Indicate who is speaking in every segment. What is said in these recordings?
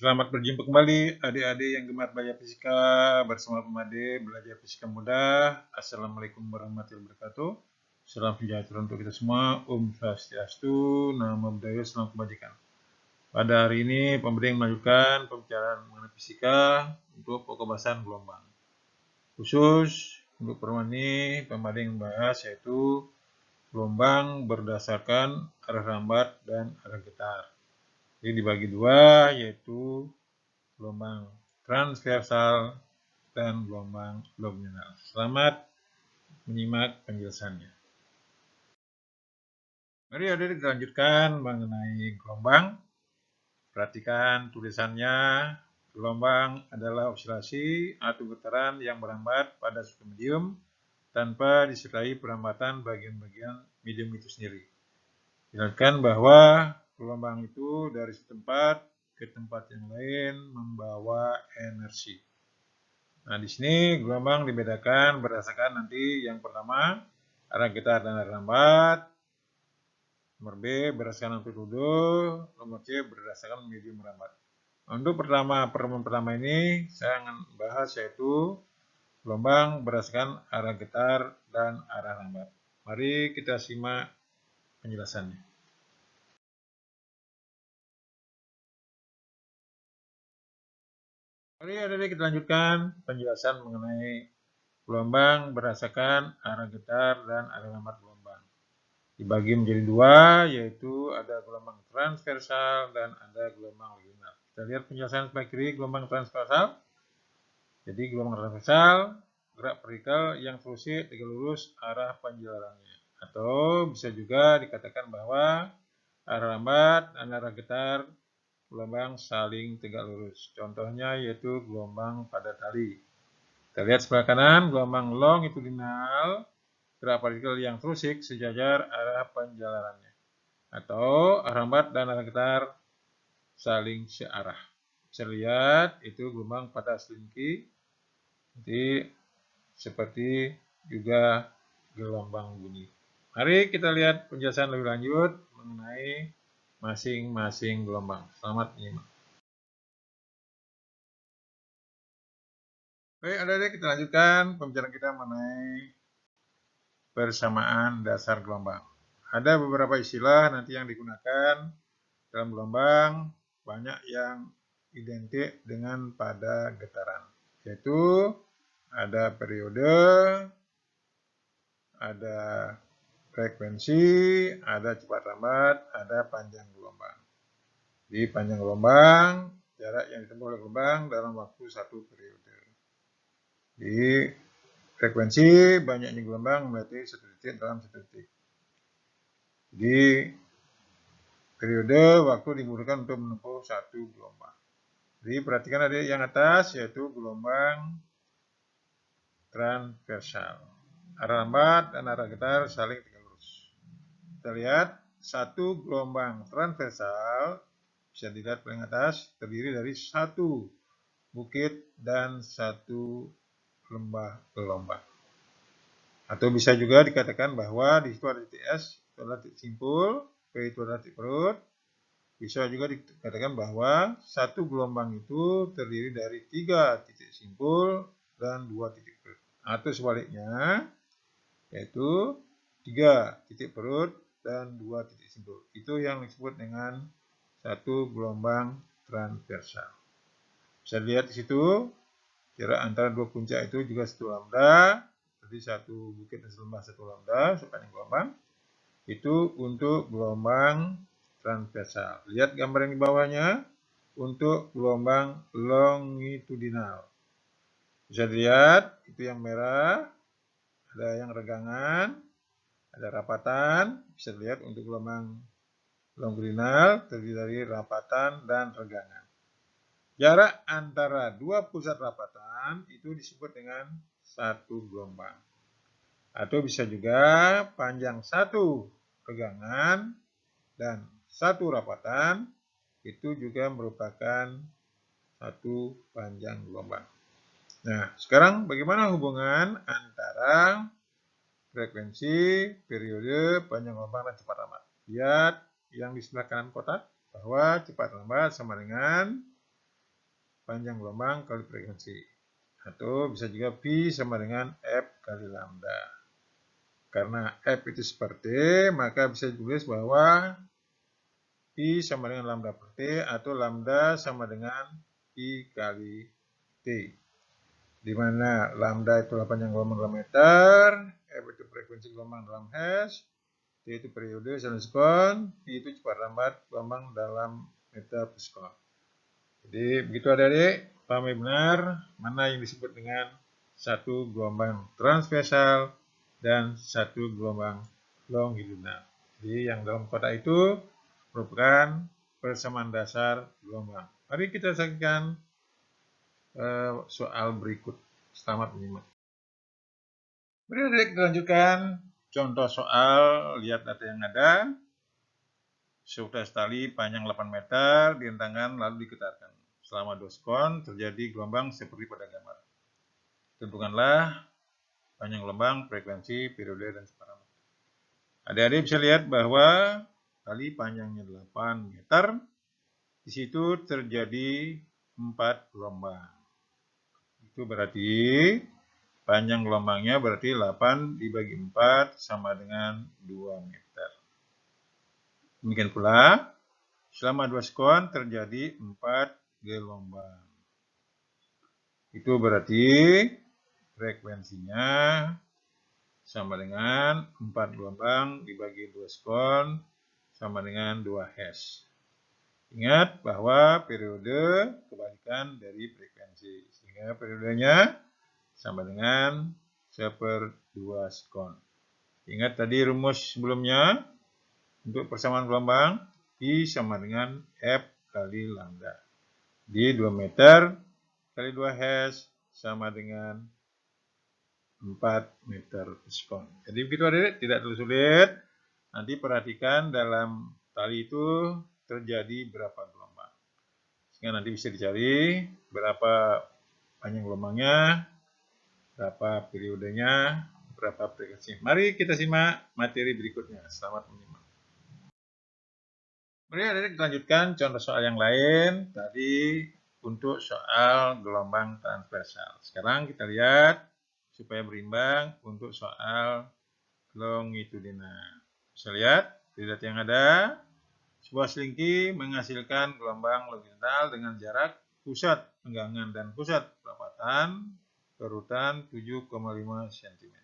Speaker 1: Selamat berjumpa kembali adik-adik yang gemar belajar fisika bersama Pemade Belajar Fisika Mudah. Assalamualaikum warahmatullahi wabarakatuh. Salam sejahtera untuk kita semua. Om Swastiastu, Namo Buddhaya, salam kebajikan. Pada hari ini Pemade melanjutkan pembicaraan mengenai fisika untuk pokok bahasan gelombang. Khusus untuk pertemuan ini Pemade membahas yaitu gelombang berdasarkan arah lambat dan arah getar. Jadi dibagi dua, yaitu gelombang transversal dan gelombang longitudinal. Selamat menyimak penjelasannya. Mari adik-adik dilanjutkan mengenai gelombang. Perhatikan tulisannya. Gelombang adalah osilasi atau getaran yang merambat pada suatu medium tanpa disertai perambatan bagian-bagian medium itu sendiri. Jelaskan bahwa gelombang itu dari satu tempat ke tempat yang lain membawa energi. Nah, di sini gelombang dibedakan berdasarkan nanti yang pertama arah getar dan arah lambat, nomor B berdasarkan amplitudo, nomor C berdasarkan medium merambat. Untuk pertemuan pertama ini saya akan bahas yaitu gelombang berdasarkan arah getar dan arah lambat. Mari kita simak penjelasannya. Mari adik-adik kita lanjutkan penjelasan mengenai gelombang berdasarkan arah getar dan arah lambat gelombang. Dibagi menjadi dua, yaitu ada gelombang transversal dan ada gelombang longitudinal. Kita lihat penjelasan sebelah kiri gelombang transversal. Jadi gelombang transversal gerak vertikal yang terusir tegak lurus arah penjalarannya. Atau bisa juga dikatakan bahwa arah lambat dan arah getar gelombang saling tegak lurus. Contohnya yaitu gelombang pada tali. Kita lihat sebelah kanan, gelombang longitudinal, gerak partikel yang terusik sejajar arah penjalarannya. Atau arah lambat dan arah getar saling searah. Bisa lihat itu gelombang pada selingki. Jadi seperti juga gelombang bunyi. Mari kita lihat penjelasan lebih lanjut mengenai masing-masing gelombang. Selamat menyimak. Baik, adik-adik kita lanjutkan pembicaraan kita mengenai persamaan dasar gelombang. Ada beberapa istilah nanti yang digunakan dalam gelombang, banyak yang identik dengan pada getaran. Yaitu ada periode, ada frekuensi, ada cepat lambat, ada panjang gelombang. Di panjang gelombang, jarak yang ditempuh oleh gelombang dalam waktu satu periode. Di frekuensi banyaknya gelombang berarti satu titik dalam satu detik. Jadi periode waktu dibutuhkan untuk menempuh satu gelombang. Jadi perhatikan ada yang atas yaitu gelombang transversal. Arah lambat dan arah getar saling tegak lurus. Kita lihat satu gelombang transversal bisa dilihat paling atas terdiri dari satu bukit dan satu lembah gelombang. Atau bisa juga dikatakan bahwa di situ ada titik S, itu adalah titik simpul, P itu adalah titik perut. Bisa juga dikatakan bahwa satu gelombang itu terdiri dari 3 titik simpul dan 2 titik perut. Atau sebaliknya, yaitu 3 titik perut dan 2 titik simpul. Itu yang disebut dengan satu gelombang transversal. Bisa dilihat di situ, jarak antara dua puncak itu juga 1 lambda. Jadi satu bukit dan lembah 1 lambda sepanjang gelombang. Itu untuk gelombang transversal. Lihat gambar yang di bawahnya untuk gelombang longitudinal. Bisa dilihat itu yang merah, ada yang regangan, ada rapatan. Bisa dilihat untuk gelombang longitudinal terdiri dari rapatan dan regangan. Jarak antara dua pusat rapatan itu disebut dengan satu gelombang. Atau bisa juga panjang satu regangan dan satu rapatan itu juga merupakan satu panjang gelombang. Nah, sekarang bagaimana hubungan antara frekuensi, periode, panjang gelombang, dan cepat lambat? Lihat yang di sebelah kanan kotak bahwa cepat lambat sama dengan panjang gelombang kali frekuensi. Atau bisa juga Pi sama dengan F kali lambda. Karena F itu seperti, maka bisa ditulis bahwa Pi sama dengan lambda per T atau lambda sama dengan Pi kali T. Di mana lambda itu panjang gelombang dalam meter, F itu frekuensi gelombang dalam hertz, T itu periode dalam sekon, Pi itu cepat lambat gelombang dalam meter per sekon. Jadi begitu adik-adik, pahami benar mana yang disebut dengan satu gelombang transversal dan satu gelombang longitudinal. Jadi yang dalam kotak itu merupakan persamaan dasar gelombang. Mari kita saksikan soal berikut. Selamat menyimak. Mari adik kita lanjutkan contoh soal, lihat data yang ada. Sukses tali panjang 8 meter direntangkan lalu diketatkan. Selama 2 sekon terjadi gelombang seperti pada gambar. Tentukanlah panjang gelombang, frekuensi, periode, dan parameter. Adik-adik bisa lihat bahwa tali panjangnya 8 meter. Di situ terjadi 4 gelombang. Itu berarti panjang gelombangnya berarti 8 dibagi 4 sama dengan 2 meter. Demikian pula, selama 2 sekon terjadi 4 gelombang. Itu berarti frekuensinya sama dengan 4 gelombang dibagi 2 sekon sama dengan 2 Hz. Ingat bahwa periode kebalikan dari frekuensi. Sehingga periodenya sama dengan 1/2 sekon. Ingat tadi rumus sebelumnya untuk persamaan gelombang I sama dengan F kali lambda. Di 2 meter kali 2 Hz sama dengan 4 meter per sekon. Jadi begitu adik, tidak terlalu sulit. Nanti perhatikan dalam tali itu terjadi berapa gelombang. Sehingga nanti bisa dicari berapa panjang gelombangnya, berapa periodenya, berapa frekuensi. Mari kita simak materi berikutnya. Selamat menyimak. Mari adik kita lanjutkan contoh soal yang lain. Tadi untuk soal gelombang transversal. Sekarang kita lihat supaya berimbang untuk soal longitudinal. Bisa lihat di data yang ada, sebuah selingki menghasilkan gelombang longitudinal dengan jarak pusat penggangan dan pusat perapatan berurutan 7,5 cm.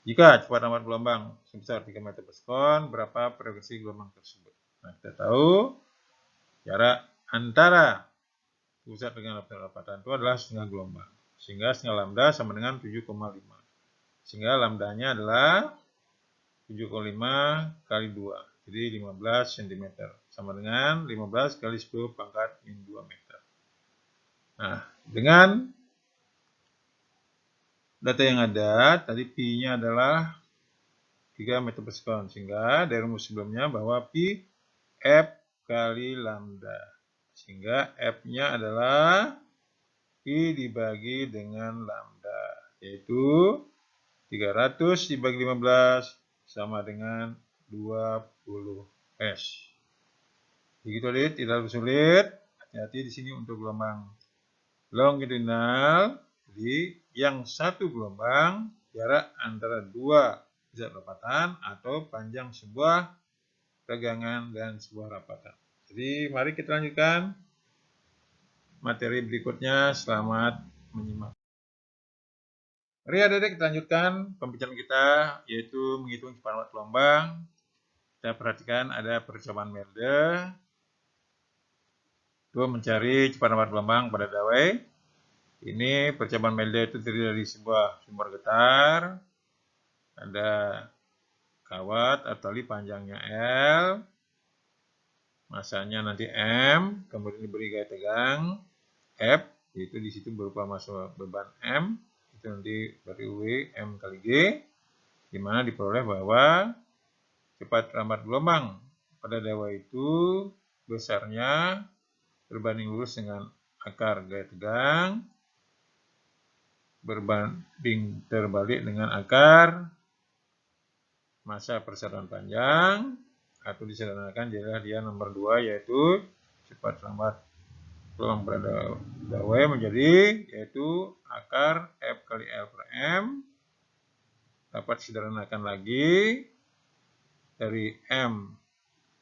Speaker 1: Jika cepat lambat gelombang sebesar 3 meter per sekon, berapa frekuensi gelombang tersebut? Nah, kita tahu jarak antara pusat dengan perapatan itu adalah setengah gelombang. Sehingga setengah lambda sama dengan 7,5. Sehingga lambdanya adalah 7,5 kali 2. Jadi 15 cm. Sama dengan 15 kali 10 pangkat min 2 meter. Nah, dengan data yang ada, tadi Pi-nya adalah 3 meter per sekon. Sehingga dari rumus sebelumnya bahwa Pi F kali lambda. Sehingga F-nya adalah Pi dibagi dengan lambda. Yaitu 300 dibagi 15 sama dengan 20 S. Begitu adik, tidak terlalu sulit. Hati-hati di sini untuk gelombang longitudinal. Jadi yang satu gelombang jarak antara dua pusat rapatan atau panjang sebuah tegangan dan sebuah rapatan. Jadi mari kita lanjutkan materi berikutnya. Selamat menyimak. Mari adik-adik kita lanjutkan pembicaraan kita, yaitu menghitung cepat lambat gelombang. Kita perhatikan ada percobaan Melde. Itu mencari cepat lambat gelombang pada dawai. Ini percobaan Melde itu terdiri dari sebuah sumber getar, ada kawat atau tali panjangnya L, masanya nanti M, kemudian diberi gaya tegang F, yaitu di situ berupa massa beban M, itu nanti beri W M kali G, di mana diperoleh bahwa cepat lambat gelombang pada dawai itu besarnya berbanding lurus dengan akar gaya tegang berbanding terbalik dengan akar massa persatuan panjang, atau disederhanakan jadilah dia nomor 2, yaitu cepat lambat peluang pada W menjadi yaitu akar F kali L per M dapat disederhanakan lagi dari M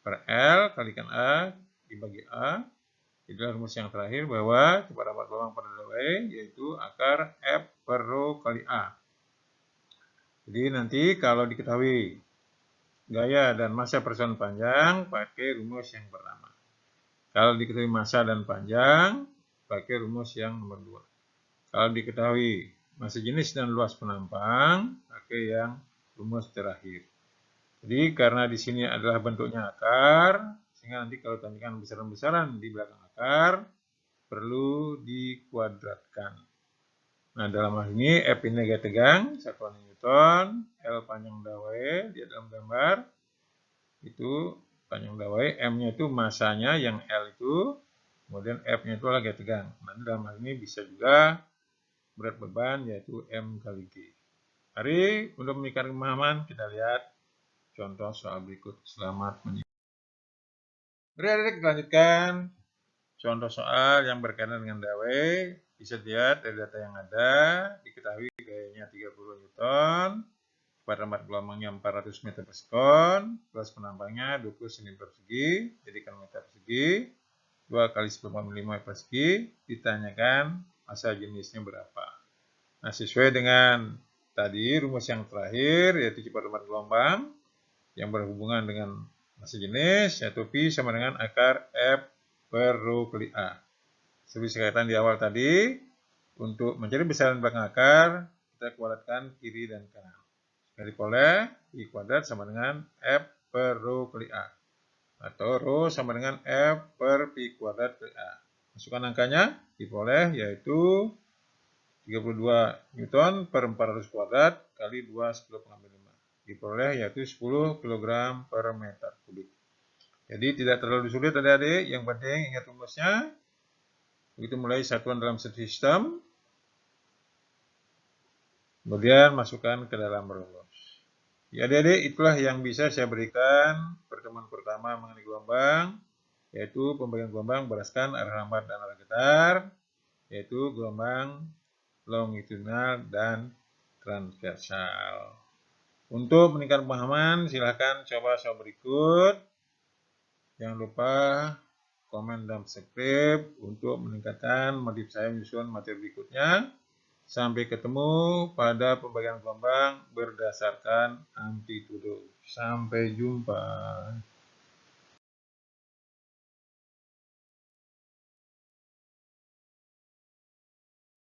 Speaker 1: per L kalikan A dibagi A. Itulah rumus yang terakhir bahwa cepat dapat peluang pada W yaitu akar F per rho kali A. Jadi nanti kalau diketahui gaya dan massa persoalan panjang pakai rumus yang pertama. Kalau diketahui massa dan panjang pakai rumus yang nomor 2. Kalau diketahui massa jenis dan luas penampang pakai yang rumus terakhir. Jadi karena di sini adalah bentuknya akar, sehingga nanti kalau tanyakan besaran-besaran di belakang akar perlu dikuadratkan. Nah, dalam hal ini F ini gaya tegang, satuan Newton, L panjang dawai, di dalam gambar itu panjang dawai, M-nya itu masanya yang L itu, kemudian F-nya itu adalah gaya tegang. Nah, dalam hal ini bisa juga berat beban yaitu M kali G. Mari untuk meningkatkan pemahaman kita lihat contoh soal berikut. Selamat menyimak. Adik-adik lanjutkan contoh soal yang berkaitan dengan dawai. Bisa dilihat dari data yang ada, diketahui gayanya 30 Newton, pada lembar gelombangnya 400 meter per sekon, luas penampangnya 20 cm persegi, jadikan meter persegi, 2 kali 10,5 persegi, ditanyakan massa jenisnya berapa. Nah, sesuai dengan tadi rumus yang terakhir, yaitu cepat lembar gelombang, yang berhubungan dengan massa jenis, yaitu Pi sama dengan akar F per rho kali A. Seperti sekaitan di awal tadi, untuk mencari besaran belakang akar, kita kuadratkan kiri dan kanan. Sekali boleh, I kuadrat sama dengan F per rho kali A. Atau rho sama dengan F per Pi kuadrat kali A. Masukkan angkanya, I boleh, yaitu 32 Newton per 400 kuadrat kali 2 10,5. Diperoleh yaitu 10 kg per meter kubik. Jadi tidak terlalu sulit adik-adik, yang penting ingat rumusnya. Begitu mulai satuan dalam satu sistem, kemudian masukkan ke dalam rumus. Ya adik-adik, itulah yang bisa saya berikan pertemuan pertama mengenai gelombang, yaitu pembagian gelombang berdasarkan arah lambat dan arah getar, yaitu gelombang longitudinal dan transversal. Untuk meningkatkan pemahaman, silahkan coba soal berikut. Jangan lupa komen dan subscribe untuk meningkatkan motivasi saya menyusun materi berikutnya. Sampai ketemu pada pembagian gelombang berdasarkan amplitudo. Sampai jumpa.